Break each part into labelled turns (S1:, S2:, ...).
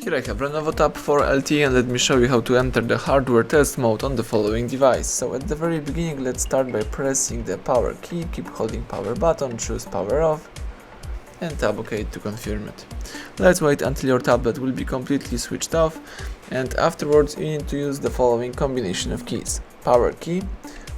S1: Here I have LENOVO Tab for LTE, and let me show you how to enter the hardware test mode on the following device. So at the very beginning, let's start by pressing the power key, keep holding power button, choose power off and tap OK to confirm it. Let's wait until your tablet will be completely switched off, and afterwards you need to use the following combination of keys: power key,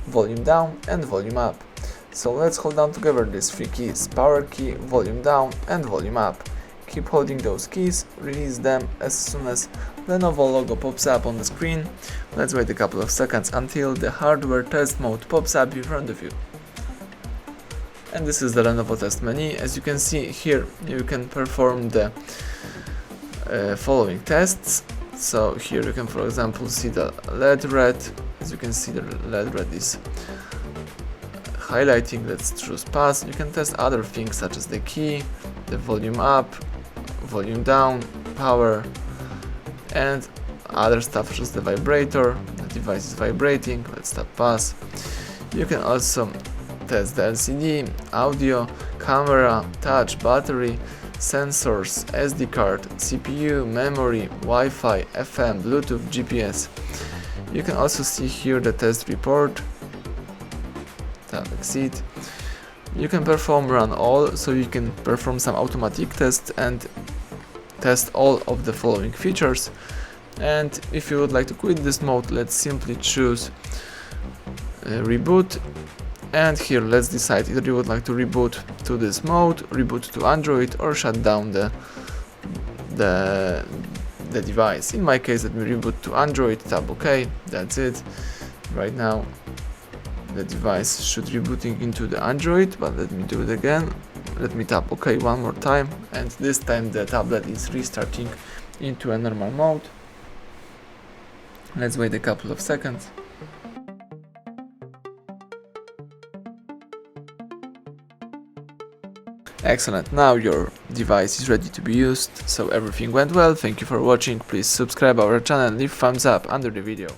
S1: volume down and volume up. So let's hold down together these three keys: power key, volume down and volume up. Keep holding those keys, release them as soon as Lenovo logo pops up on the screen. Let's wait a couple of seconds until the hardware test mode pops up in front of you. And this is the Lenovo test menu. As you can see here, you can perform the following tests. So here you can, for example, see the LED red. As you can see, the LED red is highlighting. Let's choose pass. You can test other things such as the key, the volume up, volume down, power, and other stuff such as the vibrator. The device is vibrating. Let's tap pass. You can also test the LCD, audio, camera, touch, battery, sensors, SD card, CPU, memory, Wi-Fi, FM, Bluetooth, GPS. You can also see here the test report. Tap exit. You can perform run all, so you can perform some automatic tests and test all of the following features. And if you would like to quit this mode, let's simply choose reboot. And here let's decide either you would like to reboot to this mode, reboot to Android, or shut down the device. In my case, let me reboot to Android, tap OK, that's it. Right now the device should rebooting into the Android, but let me do it again. Let me tap OK one more time, and this time the tablet is restarting into a normal mode. Let's wait a couple of seconds. Excellent, now your device is ready to be used, so everything went well. Thank you for watching. Please subscribe our channel and leave thumbs up under the video.